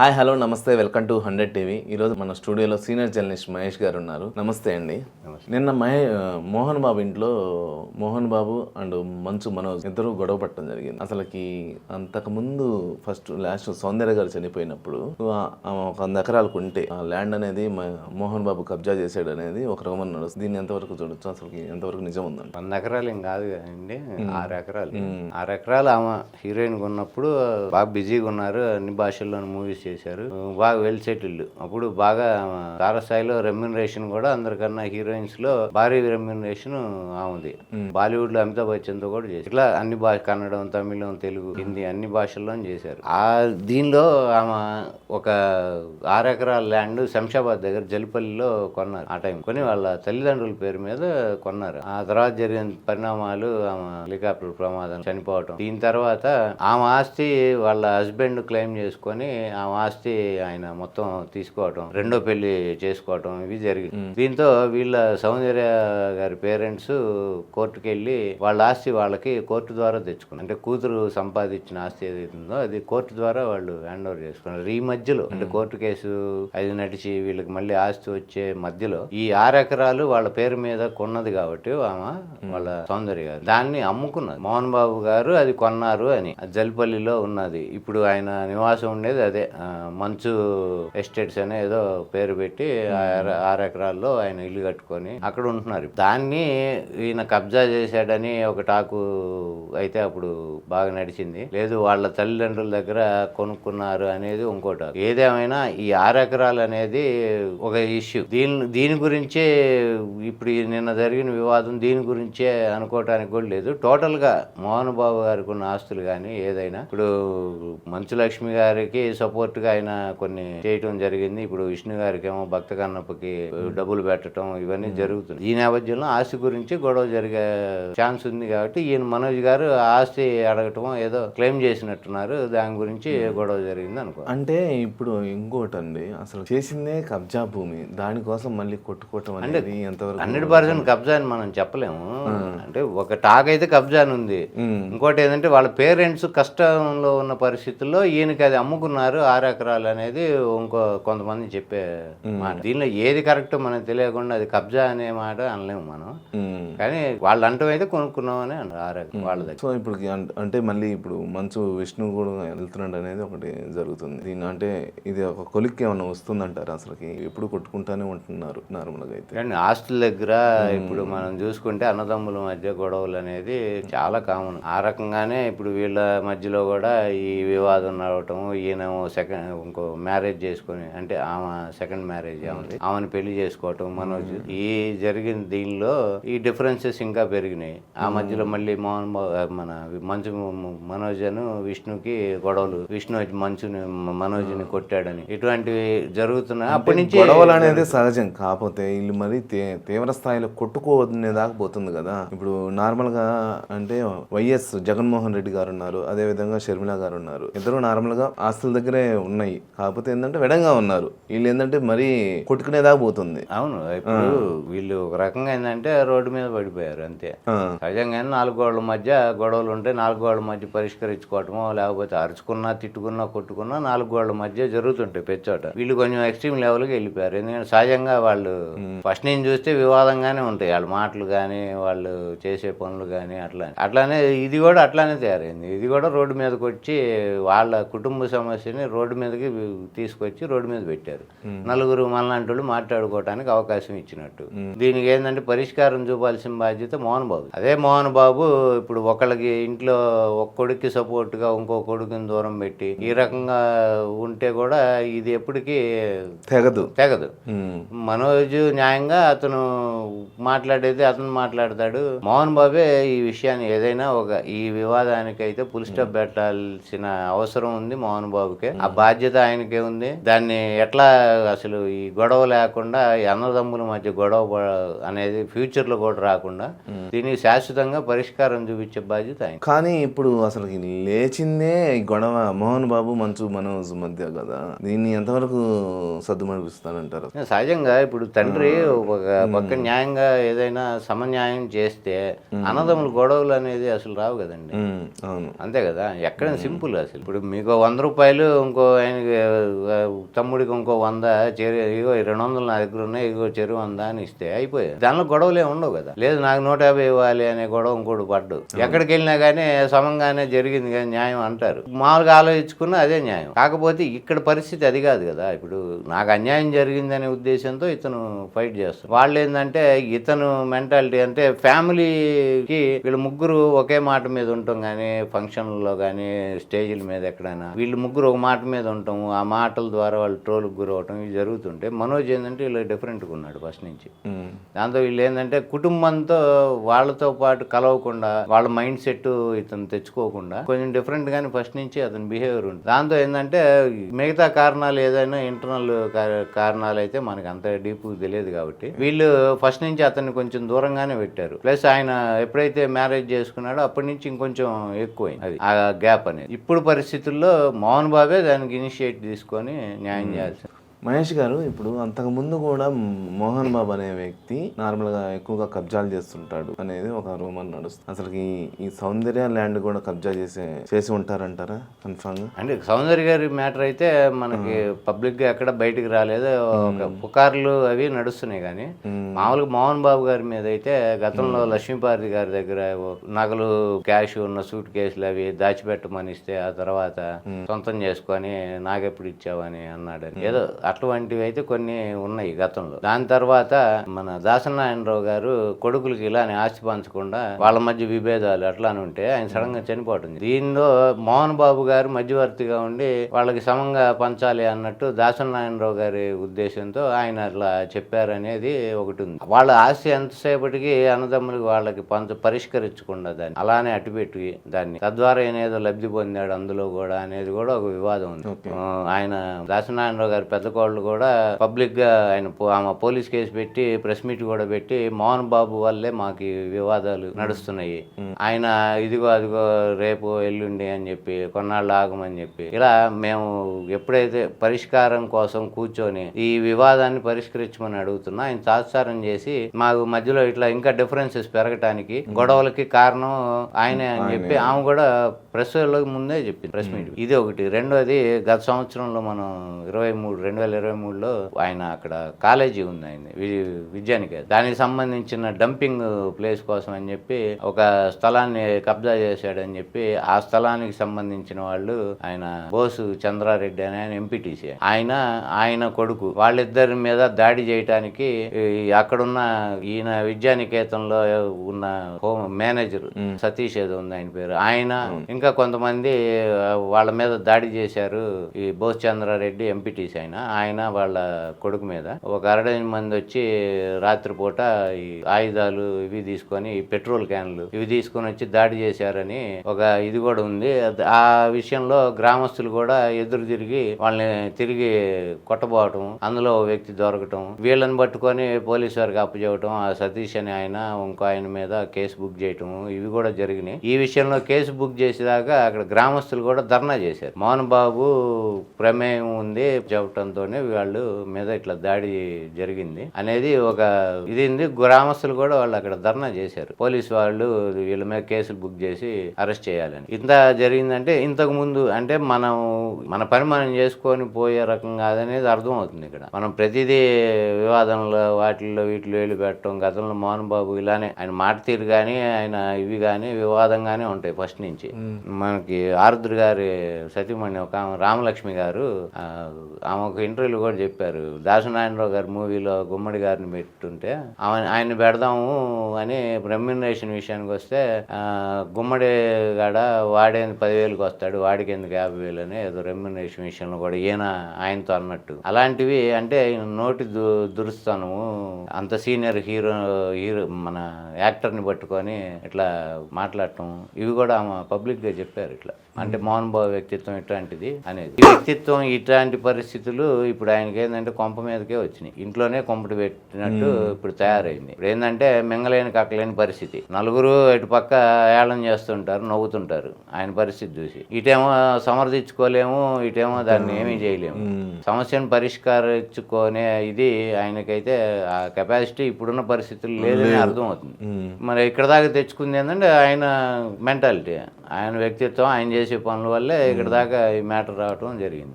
Hi hello నమస్తే welcome to 100 TV. ఈరోజు మన స్టూడియోలో సీనియర్ జర్నలిస్ట్ మహేష్ గారు ఉన్నారు. నమస్తే అండి. నిన్న మోహన్ బాబు ఇంట్లో మోహన్ బాబు అండ్ మంచు మనోజ్ ఇద్దరు గొడవ పట్టడం జరిగింది. అసలుకి అంతకుముందు లాస్ట్ సౌందర్య గారు చనిపోయినప్పుడు ఒక 100 ఎకరాలకు ఉంటే ఆ ల్యాండ్ అనేది మోహన్ బాబు కబ్జా చేసాడు అనేది ఒక రకమైన నడుస్తుంది. దీన్ని ఎంతవరకు చూడొచ్చు, అసలు ఎంతవరకు నిజం ఉందండి? 100 ఎకరాలు ఏం కాదు కదండి, 6 ఎకరాలు. 6 ఎకరాలు ఆమె హీరోయిన్ ఉన్నప్పుడు బాగా బిజీగా ఉన్నారు, అన్ని భాషల్లో మూవీస్ చేశారు, బాగా వెల్ సెటిల్డ్. అప్పుడు బాగా తారస్థాయిలో రెమ్యూనరేషన్ కూడా అందరికన్నా హీరోయిన్స్ లో భారీ రెమ్యూనరేషన్ ఆమెది. బాలీవుడ్ లో అమితాబ్ బచ్చన్ తో కూడా చేశారు. ఇట్లా అన్ని భాష, కన్నడం, తమిళం, తెలుగు, హిందీ అన్ని భాషల్లో చేశారు. దీనిలో ఆమె ఒక 6 ఎకరాల ల్యాండ్ శంషాబాద్ దగ్గర జల్పల్లిలో కొన్నారు. ఆ టైం కొని వాళ్ళ తల్లిదండ్రుల పేరు మీద కొన్నారు. ఆ తర్వాత జరిగిన పరిణామాలు, ఆమె హెలికాప్టర్ ప్రమాదం, చనిపోవటం. దీని తర్వాత ఆమె ఆస్తి వాళ్ళ హస్బెండ్ క్లెయిమ్ చేసుకొని ఆమె ఆస్తి ఆయన మొత్తం తీసుకోవటం, రెండో పెళ్లి చేసుకోవటం, ఇవి జరిగింది. దీంతో వీళ్ళ సౌందర్య గారి పేరెంట్స్ కోర్టుకు వెళ్ళి వాళ్ళ ఆస్తి వాళ్ళకి కోర్టు ద్వారా తెచ్చుకున్నారు. అంటే కూతురు సంపాదించిన ఆస్తి ఏదైతుందో అది కోర్టు ద్వారా వాళ్ళు హ్యాండ్ ఓవర్ చేసుకున్నారు. ఈ మధ్యలో అంటే కోర్టు కేసు అది నడిచి వీళ్ళకి మళ్ళీ ఆస్తి వచ్చే మధ్యలో ఈ 6 ఎకరాలు వాళ్ళ పేరు మీద కొన్నది కాబట్టి ఆమె వాళ్ళ సౌందర్య గారు దాన్ని అమ్ముకున్నారు. మోహన్ బాబు గారు అది కొన్నారు అని. జల్పల్లిలో ఉన్నది. ఇప్పుడు ఆయన నివాసం ఉండేది అదే మంచు ఎస్టేట్స్ అనే ఏదో పేరు పెట్టి 6 ఎకరాల్లో ఆయన ఇల్లు కట్టుకొని అక్కడ ఉంటున్నారు. దాన్ని ఈయన కబ్జా చేశాడని ఒక టాకు అయితే అప్పుడు బాగా నడిచింది. లేదు వాళ్ళ తల్లిదండ్రుల దగ్గర కొనుక్కున్నారు అనేది ఇంకో టాకు. ఏదేమైనా ఈ 6 ఎకరాలు అనేది ఒక ఇష్యూ. దీని గురించే ఇప్పుడు నిన్న జరిగిన వివాదం దీని గురించే అనుకోవటానికి కూడా లేదు. టోటల్ గా మోహన్ బాబు గారికి ఉన్న ఆస్తులు కానీ ఏదైనా ఇప్పుడు మంచు లక్ష్మి గారికి సపోర్ట్ గా ఆయన కొన్ని చేయటం జరిగింది. ఇప్పుడు విష్ణు గారికి ఏమో భక్త కన్నప్పకి డబ్బులు పెట్టడం ఇవన్నీ జరుగుతుంది. ఈ నేపథ్యంలో ఆస్తి గురించి గొడవ జరిగే ఛాన్స్ ఉంది కాబట్టి ఈయన మనోజ్ గారు ఆస్తి అడగటం ఏదో క్లెయిమ్ చేసినట్టున్నారు. దాని గురించి గొడవ జరిగింది అనుకో. అంటే ఇప్పుడు ఇంకోటి అండి, అసలు చేసిందే కబ్జా భూమి, దానికోసం మళ్ళీ కొట్టుకోవటం అనేది ఎంతవరకు 100% కబ్జా అని మనం చెప్పలేము. అంటే ఒక టాక్ అయితే కబ్జా అని ఉంది. ఇంకోటి ఏంటంటే వాళ్ళ పేరెంట్స్ కష్టంలో ఉన్న పరిస్థితుల్లో ఈయనకి అది అమ్ముకున్నారు 6 ఎకరాలు అనేది ఇంకో కొంతమంది చెప్పే మాట. దీనిలో ఏది కరెక్ట్ మనకు తెలియకుండా అది కబ్జా అనే మాట అనలేము మనం. కానీ వాళ్ళు అంటూ అయితే కొనుక్కున్నామని అన్నారు వాళ్ళ దగ్గర. సో ఇప్పుడు అంటే మళ్ళీ ఇప్పుడు మంచు విష్ణు కూడా వెళ్తున్నాడు అనేది ఒకటి జరుగుతుంది. దీని అంటే ఇది ఒక కొలిక్కి ఏమన్నా వస్తుందంటారు? అసలుకి ఎప్పుడు కొట్టుకుంటానే ఉంటున్నారు నార్మల్ గా అయితే. కానీ ఆస్తుల దగ్గర ఇప్పుడు మనం చూసుకుంటే అన్నదమ్ముల మధ్య గొడవలు అనేది చాలా కామన్. ఆ రకంగానే ఇప్పుడు వీళ్ళ మధ్యలో కూడా ఈ వివాదం నడవటం, ఈయన ఇంకో మ్యారేజ్ చేసుకుని, అంటే ఆమె సెకండ్ మ్యారేజ్ ఆమెను పెళ్లి చేసుకోవటం మనోజ్, ఈ జరిగిన దీనిలో ఈ డిఫరెన్సెస్ ఇంకా పెరిగినాయి. ఆ మధ్యలో మళ్ళీ మంచు మనోజ్ అను విష్ణుకి గొడవలు, విష్ణు మనోజ్ని కొట్టాడని ఇటువంటివి జరుగుతున్నాయి. అప్పటి నుంచి గొడవలు అనేది సహజం. కాకపోతే వీళ్ళు మరి తీవ్ర స్థాయిలో కొట్టుకోవద్దే దాకా పోతుంది కదా. ఇప్పుడు నార్మల్ గా అంటే వైఎస్ జగన్మోహన్ రెడ్డి గారు ఉన్నారు, అదే విధంగా షర్మిల గారు ఉన్నారు. ఇద్దరు నార్మల్ గా ఆస్తుల దగ్గరే ఉన్నాయి. కాకపోతే ఏంటంటే విడంగా ఉన్నారు. వీళ్ళు ఏంటంటే మరీ కొట్టుకునేదాకా పోతుంది. అవును, ఇప్పుడు వీళ్ళు ఒక రకంగా ఏంటంటే రోడ్డు మీద పడిపోయారు అంతే. సహజంగానే 4 గోడల మధ్య గొడవలు ఉంటే 4 గోడల మధ్య పరిష్కరించుకోవటమో, లేకపోతే అరుచుకున్నా, తిట్టుకున్నా, కొట్టుకున్నా 4 గోడల మధ్య జరుగుతుంటాయి పెచ్చోట. వీళ్ళు కొంచెం ఎక్స్ట్రీమ్ లెవెల్కి వెళ్ళిపోయారు. ఎందుకంటే సహజంగా వాళ్ళు ఫస్ట్ నుంచి చూస్తే వివాదంగానే ఉంటాయి వాళ్ళ మాటలు కానీ, వాళ్ళు చేసే పనులు కానీ. అట్లానే ఇది కూడా అట్లానే తయారైంది. ఇది కూడా రోడ్డు మీదకి వచ్చి వాళ్ళ కుటుంబ సమస్యని రోడ్డు మీదకి తీసుకొచ్చి రోడ్డు మీద పెట్టారు. నలుగురు మనలాంటి మాట్లాడుకోవడానికి అవకాశం ఇచ్చినట్టు. దీనికి ఏంటంటే పరిష్కారం చూపాల్సిన బాధ్యత మోహన్ బాబు. అదే మోహన్ బాబు ఇప్పుడు ఒకళ్ళకి ఇంట్లో ఒక కొడుక్కి సపోర్ట్ గా ఇంకో కొడుకుని దూరం పెట్టి ఈ రకంగా ఉంటే కూడా ఇది ఎప్పటికీ తెగదు. మనోజ్ న్యాయంగా అతను మాట్లాడేది అతను మాట్లాడతాడు. మోహన్ బాబే ఈ విషయాన్ని ఏదైనా ఈ వివాదానికి అయితే ఫుల్ స్టాప్ పెట్టాల్సిన అవసరం ఉంది మోహన్ బాబుకే. ఆ బాధ్యత ఆయనకే ఉంది. దాన్ని ఎట్లా అసలు ఈ గొడవ లేకుండా అన్నదమ్ముల మధ్య గొడవ అనేది ఫ్యూచర్ లో కూడా రాకుండా దీనికి శాశ్వతంగా పరిష్కారం చూపించే బాధ్యత ఆయన. కానీ ఇప్పుడు అసలు లేచిందే ఈ గొడవ మోహన్ బాబు మంచు మనోజ్ మధ్య కదా. దీన్ని ఎంతవరకు సర్దుమనిపిస్తానంటారు? సహజంగా ఇప్పుడు తండ్రి ఒక పక్క న్యాయంగా ఏదైనా సమన్యాయం చేస్తే అన్నదమ్ముల గొడవలు అనేది అసలు రావు కదండి. అవును, అంతే కదా. ఎక్కడ సింపుల్ అసలు. ఇప్పుడు మీకు 100 రూపాయలు ఇంకో ఆయనకి తమ్ముడికి ఇంకో 100 ఇగో 200 నా దగ్గర ఉన్నాయి, ఇగో చెరువు 100 అని ఇస్తే అయిపోయాయి. దానిలో గొడవలే ఉండవు కదా. లేదు నాకు 150 ఇవ్వాలి అనే గొడవ ఇంకోటి పడ్డు. ఎక్కడికి వెళ్ళినా కానీ సమంగానే జరిగింది కానీ న్యాయం అంటారు. మామూలుగా ఆలోచించుకున్నా అదే న్యాయం. కాకపోతే ఇక్కడ పరిస్థితి అది కాదు కదా. ఇప్పుడు నాకు అన్యాయం జరిగిందనే ఉద్దేశంతో ఇతను ఫైట్ చేస్తాడు. వాళ్ళు ఏంటంటే ఇతను మెంటాలిటీ అంటే ఫ్యామిలీకి వీళ్ళు ముగ్గురు ఒకే మాట మీద ఉంటాం కానీ ఫంక్షన్లలో కానీ స్టేజ్ల మీద ఎక్కడైనా వీళ్ళు ముగ్గురు ఒక మాట మీద ఉంటాము. ఆ మాటల ద్వారా వాళ్ళు ట్రోల్కి గురవటం ఇవి జరుగుతుంటే మనోజ్ ఏంటంటే వీళ్ళు డిఫరెంట్గా ఉన్నాడు ఫస్ట్ నుంచి. దాంతో వీళ్ళు ఏంటంటే కుటుంబంతో వాళ్ళతో పాటు కలవకుండా వాళ్ళ మైండ్ సెట్ ఇతను తెచ్చుకోకుండా కొంచెం డిఫరెంట్ గానే ఫస్ట్ నుంచి అతని బిహేవియర్ ఉంటుంది. దాంతో ఏంటంటే మిగతా కారణాలు ఏదైనా ఇంటర్నల్ కారణాలు అయితే మనకి అంత డీప్ తెలియదు కాబట్టి వీళ్ళు ఫస్ట్ నుంచి అతన్ని కొంచెం దూరంగానే పెట్టారు. ప్లస్ ఆయన ఎప్పుడైతే మ్యారేజ్ చేసుకున్నాడో అప్పటి నుంచి ఇంకొంచెం ఎక్కువైంది అది ఆ గ్యాప్ అనేది. ఇప్పుడు పరిస్థితుల్లో మోహన్ బాబే దానికి ఇనిషియేట్ తీసుకొని న్యాయం చేయాల్సి. మహేష్ గారు, ఇప్పుడు అంతకు ముందు కూడా మోహన్ బాబు అనే వ్యక్తి నార్మల్గా ఎక్కువగా కబ్జాలు చేస్తుంటాడు అనేది ఒక రూమర్ నడుస్తుంది. అసలు ఈ సౌందర్య ల్యాండ్ కూడా కబ్జా చేసి ఉంటారంటారా కన్ఫామ్? అంటే సౌందర్య గారి మ్యాటర్ అయితే మనకి పబ్లిక్ గా ఎక్కడ బయటకు రాలేదు. ఒక పుకార్లు అవి నడుస్తున్నాయి కానీ మామూలుగా మోహన్ బాబు గారి మీద అయితే గతంలో లక్ష్మీపార్వతి గారి దగ్గర నగలు క్యాష్ ఉన్న సూట్ కేసులు అవి దాచిపెట్టమని ఇస్తే ఆ తర్వాత సొంతం చేసుకొని నాకెప్పుడు ఇచ్చావని అన్నాడు. ఏదో అటువంటివి అయితే కొన్ని ఉన్నాయి గతంలో. దాని తర్వాత మన దాసనారాయణరావు గారు కొడుకులకి ఇలానే ఆస్తి పంచకుండా వాళ్ళ మధ్య విభేదాలు అట్లానే ఉంటే ఆయన సడన్ గా చనిపోవటం. దీనిలో మోహన్ బాబు గారు మధ్యవర్తిగా ఉండి వాళ్ళకి సమంగా పంచాలి అన్నట్టు దాసనారాయణరావు గారి ఉద్దేశంతో ఆయన అట్లా చెప్పారనేది ఒకటి ఉంది. వాళ్ళ ఆస్తి ఎంతసేపటికి అన్నదమ్ములకి వాళ్ళకి పరిష్కరించకుండా దాన్ని అలానే అటుపెట్టి దాన్ని తద్వారా ఏదో లబ్ధి పొందాడు అందులో కూడా అనేది కూడా ఒక వివాదం ఉంది. ఆయన దాసనారాయణరావు గారి పెద్ద వాళ్ళు కూడా పబ్లిక్ గా ఆమె పోలీస్ కేసు పెట్టి ప్రెస్ మీట్ కూడా పెట్టి మోహన్ బాబు వల్లే మాకు వివాదాలు నడుస్తున్నాయి, ఆయన ఇదిగో అదిగో రేపు ఎల్లుండి అని చెప్పి కొన్నాళ్ళు ఆగమని చెప్పి ఇలా మేము ఎప్పుడైతే పరిష్కారం కోసం కూర్చొని ఈ వివాదాన్ని పరిష్కరించమని అడుగుతున్నా ఆయన తాత్సారం చేసి మాకు మధ్యలో ఇట్లా ఇంకా డిఫరెన్సెస్ పెరగటానికి గొడవలకి కారణం ఆయనే అని చెప్పి ఆమె కూడా ప్రెస్ ముందే చెప్పింది ప్రెస్ మీట్. ఇది ఒకటి. రెండోది గత సంవత్సరంలో మనం 2023లో ఆయన అక్కడ కాలేజీ ఉంది ఆయన విద్యానికేతన్, దానికి సంబంధించిన డంపింగ్ ప్లేస్ కోసం అని చెప్పి ఒక స్థలాన్ని కబ్జా చేశాడని చెప్పి ఆ స్థలానికి సంబంధించిన వాళ్ళు ఆయన బోసు చంద్రారెడ్డి అని ఆయన ఎంపీటీసీ ఆయన కొడుకు వాళ్ళిద్దరి మీద దాడి చేయటానికి అక్కడున్న ఈయన విద్యానికేతన్లో ఉన్న హోమ్ మేనేజర్ సతీష్ ఏదో ఉంది ఆయన పేరు, ఆయన ఇంకా కొంతమంది వాళ్ళ మీద దాడి చేశారు. ఈ బోస్ చంద్రారెడ్డి ఎంపీటీసీ ఆయన వాళ్ళ కొడుకు మీద ఒక 60 మంది వచ్చి రాత్రిపూట ఈ ఆయుధాలు ఇవి తీసుకొని పెట్రోల్ క్యాన్లు ఇవి తీసుకొని వచ్చి దాడి చేశారని ఒక ఇది కూడా ఉంది. ఆ విషయంలో గ్రామస్తులు కూడా ఎదురు తిరిగి వాళ్ళని తిరిగి కొట్టబోవటం, అందులో ఓ వ్యక్తి దొరకటం, వీళ్ళని పట్టుకొని పోలీసు వారికి అప్పచెప్పటం, ఆ సతీష్ అని ఆయన ఇంకో ఆయన మీద కేసు బుక్ చేయటం ఇవి కూడా జరిగినాయి. ఈ విషయంలో కేసు బుక్ చేసేదాకా అక్కడ గ్రామస్తులు కూడా ధర్నా చేశారు. మోహన్ బాబు ప్రమేయం ఉంది చెప్పడంతోనే వాళ్ళు మీద ఇట్లా దాడి జరిగింది అనేది ఒక ఇది ఉంది. గ్రామస్తులు కూడా వాళ్ళు అక్కడ ధర్నా చేశారు. పోలీసు వాళ్ళు వీళ్ళ మీద కేసులు బుక్ చేసి అరెస్ట్ చేయాలని. ఇంత జరిగిందంటే ఇంతకు ముందు అంటే మన పని మనం చేసుకొని పోయే రకం కాదనేది అర్థం అవుతుంది. ఇక్కడ మనం ప్రతిదీ వివాదంలో వాటిల్లో వీటిలో వెళ్ళి పెట్టడం. గతంలో మోహన్ బాబు ఇలానే ఆయన మాట తీరు కానీ ఆయన ఇవి కానీ వివాదంగానే ఉంటాయి ఫస్ట్ నుంచి. మనకి ఆరుద్ర గారి సతీమణి ఒక రామలక్ష్మి గారు ఆమె ఒక ఇంటర్వ్యూలో కూడా చెప్పారు, దాసనారాయణరావు గారి మూవీలో గుమ్మడి గారిని పెట్టుంటే ఆయన పెడదాము అని రెమ్యునరేషన్ విషయానికి వస్తే గుమ్మడి గాడ వాడేందుకు 10,000కి వస్తాడు, వాడికి ఎందుకు 50,000 అని ఏదో రెమ్యునరేషన్ విషయంలో కూడా ఈయన ఆయనతో అన్నట్టు. అలాంటివి అంటే నోటి దురుస్తాను అంత సీనియర్ హీరో మన యాక్టర్ని పట్టుకొని ఇట్లా మాట్లాడటం ఇవి కూడా ఆమె పబ్లిక్ గా చెప్పారు. ఇట్లా అంటే మోహన్ బాబు వ్యక్తిత్వం ఇట్లాంటిది అనేది. ఈ వ్యక్తిత్వం ఇట్లాంటి పరిస్థితులు ఇప్పుడు ఆయనకి ఏంటంటే కొంప మీదకే వచ్చినాయి. ఇంట్లోనే కొంపటి పెట్టినట్టు ఇప్పుడు తయారైంది. ఇప్పుడు ఏంటంటే మింగలేని కక్కలేని పరిస్థితి. నలుగురు ఇటు పక్క ఏళం చేస్తుంటారు, నవ్వుతుంటారు ఆయన పరిస్థితి చూసి. ఇటేమో సమర్థించుకోలేము, ఇటేమో దాన్ని ఏమీ చేయలేము. సమస్యను పరిష్కరించుకునే ఇది ఆయనకైతే ఆ కెపాసిటీ ఇప్పుడున్న పరిస్థితులు లేదని అర్థం అవుతుంది. మరి ఇక్కడ దాకా తెచ్చుకుంది ఏంటంటే ఆయన మెంటాలిటీ, ఆయన వ్యక్తిత్వం, ఆయన చేసే పనుల వల్లే ఇక్కడ దాకా ఈ మ్యాటర్ రావటం జరిగింది.